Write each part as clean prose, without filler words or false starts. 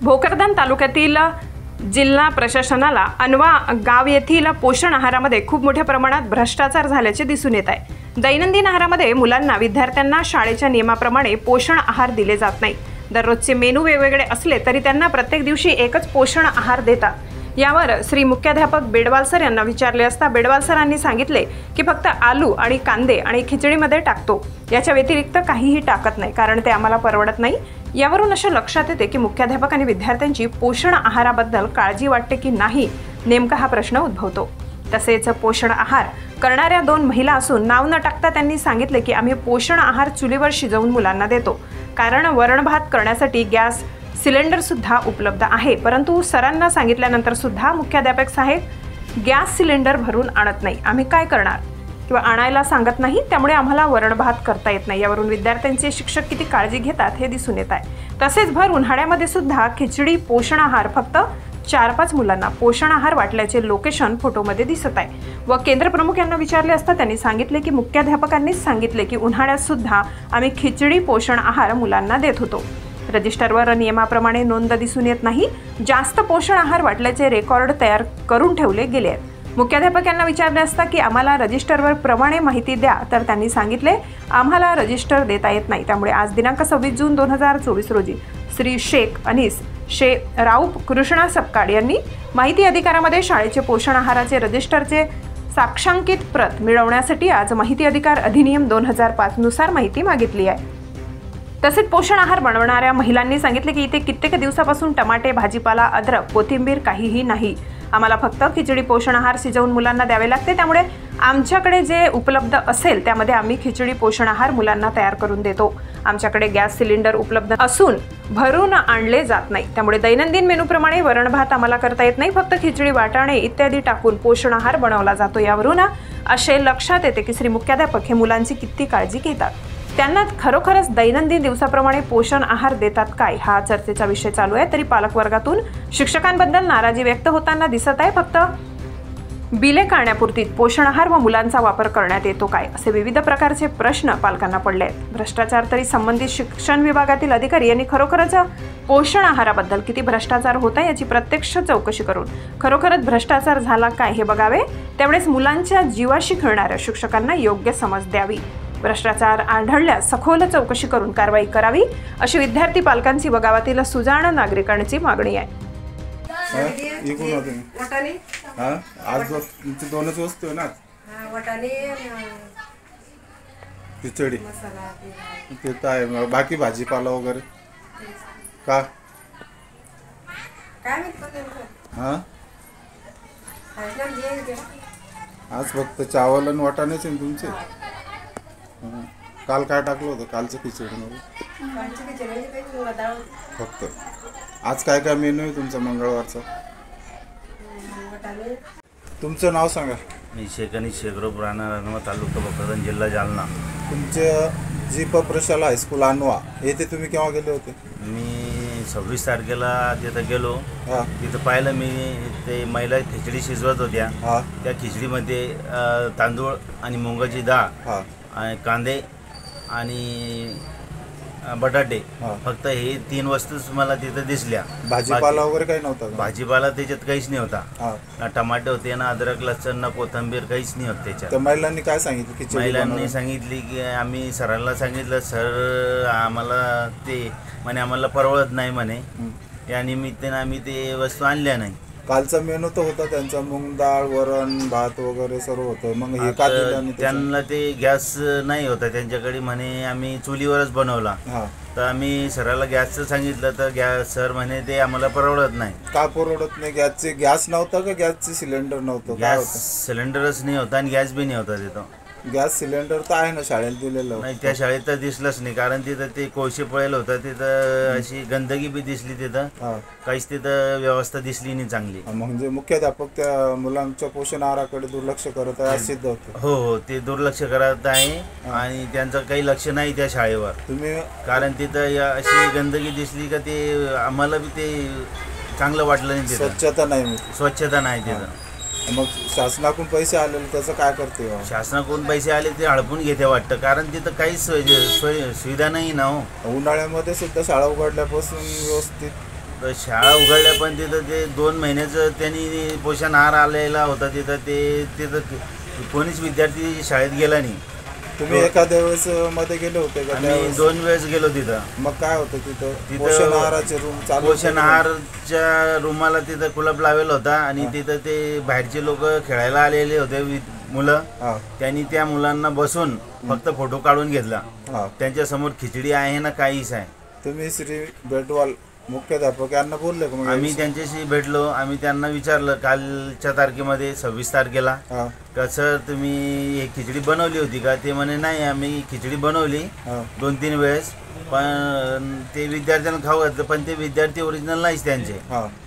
भोकरदन तालुक्यातील जिल्हा प्रशासनाला अनवा गाव येथील पोषण आहारामध्ये खूप मोठ्या प्रमाणात भ्रष्टाचार झाल्याचे दिसून येत आहे। दैनंदिन आहारामध्ये मुलांना विद्यार्थ्यांना शाळेच्या नियमाप्रमाणे पोषण आहार दिले जात नाही। दररोजचे मेनू वेगवेगळे असले तरी त्यांना प्रत्येक दिवशी एकच पोषण आहार देतात। यावर श्री मुख्याध्यापक बेडवाल सर यांना विचारले असता बेडवाल सरांनी सांगितले की फक्त आलू आणि कांदे आणि खिचडीमध्ये टाकतो, याच्या व्यतिरिक्त काहीही टाकत नाही, कारण ते आम्हाला परवडत नाही। यावरून असे लक्षात येते की मुख्याध्यापक आणि विद्यार्थ्यांची पोषण आहाराबद्दल काळजी वाटते की नाही, नेमका हा प्रश्न उद्भवतो। तसेच पोषण आहार करणाऱ्या 2 महिला असून नाव न टाकता त्यांनी सांगितले की आम्ही पोषण आहार चुलीवर शिजवून मुलांना देतो, कारण वरण भात करण्यासाठी गॅस सिलेंडर सुद्धा उपलब्ध आहे। परंतु सरांना सांगितल्यानंतर सुद्धा मुख्याध्यापक साहेब गॅस सिलेंडर भरून आणत नाही, आम्ही काय करणार, किंवा आणायला सांगत नाही, त्यामुळे आम्हाला वरण भात करता येत नाही। यावरून विद्यार्थ्यांचे शिक्षक किती काळजी घेतात हे दिसून येत आहे। तसेच भर उन्हाळ्यामध्ये सुद्धा खिचडी पोषण आहार फक्त 4-5 मुलांना पोषण आहार वाटल्याचे लोकेशन फोटोमध्ये दिसत आहे। व केंद्र प्रमुख यांना विचारले असता त्यांनी सांगितले की मुख्याध्यापकांनीच सांगितले की उन्हाळ्यात सुद्धा आम्ही खिचडी पोषण आहार मुलांना देत होतो। रजिस्टरवर नियमाप्रमाणे नोंद दिसून येत नाही। जास्त पोषण आहार वाटल्याचे रेकॉर्ड तयार करून ठेवले गेले आहेत। मुख्याध्यापक यांना विचारले असता की आम्हाला रजिस्टरवर प्रमाणे माहिती द्या, तर त्यांनी सांगितले आम्हाला रजिस्टर देता येत नाही। त्यामुळे आज दिनांक 26 जून 2024 रोजी श्री शेख अनीस राऊफ कृष्णा सपकाळ यांनी माहिती अधिकारामध्ये शाळेचे पोषण आहाराचे रजिस्टरचे साक्षांकित प्रत मिळवण्यासाठी आज माहिती अधिकार अधिनियम 2005 नुसार माहिती मागितली आहे। तसेच पोषण आहार बनवणाऱ्या महिलांनी सांगितले की इथे कित्येक दिवसापासून टमाटे, भाजीपाला, अद्रक, कोथिंबीर काहीही नाही, आम्हाला फक्त खिचडी पोषण आहार शिजवून मुलांना द्यावे लागते। त्यामुळे आमच्याकडे जे उपलब्ध असेल त्यामध्ये आम्ही खिचडी पोषण आहार मुलांना तयार करून देतो। आमच्याकडे गॅस सिलेंडर उपलब्ध असून भरून आणले जात नाही, त्यामुळे दैनंदिन मेनूप्रमाणे वरण भात आम्हाला करता येत नाही, फक्त खिचडी, वाटाणे इत्यादी टाकून पोषण आहार बनवला जातो। यावरून असे लक्षात येते की श्री मुख्याध्यापक हे मुलांची किती काळजी घेतात, त्यांना खरोखरच दैनंदिन दिवसाप्रमाणे पोषण आहार देतात काय, हा चर्चेचा विषय चालू आहे। तरी पालकवर्गातून शिक्षकांबद्दल नाराजी व्यक्त होताना दिसत आहे। फक्त बिले काढण्यापुरती पोषण आहार व मुलांचा वापर करण्यात येतो काय, असे विविध प्रकारचे प्रश्न पालकांना पडले आहेत। भ्रष्टाचार तरी संबंधित शिक्षण विभागातील अधिकारी यांनी खरोखरच पोषण आहाराबद्दल किती भ्रष्टाचार होता याची प्रत्यक्ष चौकशी करून खरोखरच भ्रष्टाचार झाला काय हे बघावे। त्यावेळेस मुलांच्या जीवाशी खेळणाऱ्या शिक्षकांना योग्य समज द्यावी। भ्रष्टाचार आढळल्यास सखोल चौकशी करून कारवाई करावी, अशी विद्यार्थी पालकांची व गावातील सुजाण नागरिकांची मागणी आहे। आज दोनच वस्तू ना, खिचडी ते तर आहे, बाकी भाजीपाला वगैरे का आज फक्त चावल आणि वाटाणेच आहे तुमचे। काल काय टाकलं होतं कालच्या खिचडीमध्ये? फक्त आज काय काय मेनू आहे तुमचा मंगळवारचा? तुमचं नाव सांगा। मी शेखनी शेखराव राहणार अनवा, तालुका भोकरदन, जिल्हा जालना। तुमचे जीप प्रशाला हायस्कूल अनवा येथे तुम्ही केव्हा गेले होते? मी 26 तारखेला तिथं गेलो। तिथं पाहिलं मी ते महिला खिचडी शिजवत होत्या। त्या खिचडीमध्ये तांदूळ आणि मुगाची डाळ आणि कांदे आणि बटाटे, फक्त हे 3 वस्तूच मला तिथं दिसल्या। भाजीपाला वगैरे काही नव्हता? भाजीपाला त्याच्यात काहीच नाही होता, ना टमाटे होते, ना अद्रक, लसूण, ना कोथिंबीर, काहीच नाही होत त्याच्यात। महिलांनी काय सांगितलं? महिलांनी सांगितली की आम्ही सरांना सांगितलं, सर आम्हाला ते म्हणे आम्हाला परवडत नाही म्हणे, या निमित्ताने आम्ही ते वस्तू आणल्या नाही। कालचा मेनू तर होता त्यांचा, मूग डाळ, वरण भात वगैरे सर्व होतं, मग हे का दिलं? त्यांना ते गॅस नाही होता त्यांच्याकडे, म्हणे आम्ही चुलीवरच बनवला। तर आम्ही सराला गॅसचं सांगितलं तर सर म्हणे ते आम्हाला परवडत नाही। का परवडत नाही? गॅस नव्हता का गॅसचे सिलेंडर नव्हतं? गॅस सिलेंडरच नाही होता आणि गॅस बी नाही होता तिथं। गॅस सिलेंडर तर आहे ना शाळेला दिलेलं? नाही, त्या शाळेत तर दिसलंच नाही, कारण तिथं ते कोळशे पळेल होतं, तिथं अशी गंदगी बी दिसली, तिथं काहीच तिथं व्यवस्था दिसली नाही चांगली। म्हणजे मुख्याध्यापक त्या मुलांच्या पोषण आहाराकडे दुर्लक्ष करत आहे सिद्ध होतं? हो, ते दुर्लक्ष करत आहे आणि त्यांचं काही लक्ष नाही त्या शाळेवर। तुम्ही कारण तिथं अशी गंदगी दिसली का ते आम्हाला बी ते चांगलं वाटलं नाही, स्वच्छता नाही तिथं। मग शासनाकडून पैसे आलेले त्याचं काय करते? शासनाकडून पैसे आले ते हडपून घेते वाटतं, कारण तिथं काहीच सुविधा नाही ना हो. उन्हाळ्यामध्ये सुद्धा शाळा उघडल्यापासून व्यवस्थित तर शाळा उघडल्या, पण तिथं ते 2 महिन्याचं त्यांनी पोषण आहार आलेला होता तिथं कोणीच विद्यार्थी शाळेत गेला नाही. तुम्ही एखाद्या वेळेस मध्ये गेले होते का? आम्ही 2 वेळेस गेलो तिथं. मग काय होतं तिथं? पोषण आहाराचे रूम चालू? पोषण आहारच्या रूमाला तिथं कुलप लावलेला होता आणि तिथं ते बाहेरचे लोक खेळायला आलेले होते मुलं. त्यांनी त्या मुलांना बसून फक्त फोटो काढून घेतला. त्यांच्या समोर खिचडी आहे ना काहीच आहे. तुम्ही श्री बेटवाल मुख्याध्यापक यांना बोलले का? मग आम्ही त्यांच्याशी भेटलो. आम्ही त्यांना विचारलं कालच्या तारखेमध्ये 26 तारखेला का सर तुम्ही हे खिचडी बनवली होती का? ते म्हणे नाही आम्ही खिचडी बनवली 2-3 वेळेस, पण ते विद्यार्थ्यांना खाऊ घातलं, पण ते विद्यार्थी ओरिजिनल नाहीच त्यांचे.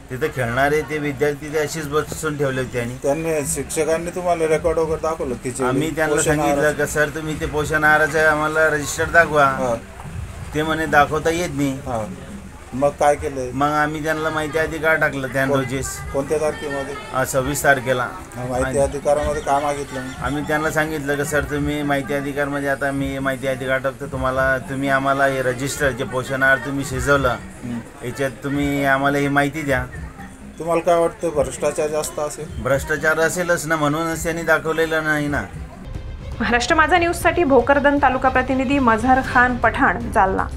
तिथे खेळणारे ते विद्यार्थी ते अशीच बसून ठेवले होते. आणि त्यांनी शिक्षकांनी तुम्हाला रेकॉर्ड वगैरे दाखवलं खिचडी? आम्ही त्यांना सांगितलं का सर तुम्ही ते पोषण आहाराचं आम्हाला रजिस्टर दाखवा. ते म्हणे दाखवता येत नाही. मग काय केलं? मग आम्ही त्यांना माहिती अधिकार टाकलं त्या रोजीस. कोणत्या तारखेमध्ये? 26 तारखेला. माहिती अधिकारामध्ये काय मागितलं? आम्ही त्यांना सांगितलं की सर तुम्ही माहिती अधिकारमध्ये आता मी माहिती अधिकार टाकतो तुम्हाला, तुम्ही आम्हाला हे रजिस्टर जे पोषण आहार तुम्ही शिजवलं याच्यात तुम्ही आम्हाला ही माहिती द्या. तुम्हाला काय वाटतं भ्रष्टाचार जास्त असेल? भ्रष्टाचार असेलच ना, म्हणूनच त्यांनी दाखवलेलं नाही ना. महाराष्ट्र माझा न्यूजसाठी भोकरदन तालुका प्रतिनिधी मझहर खान पठाण, जालना.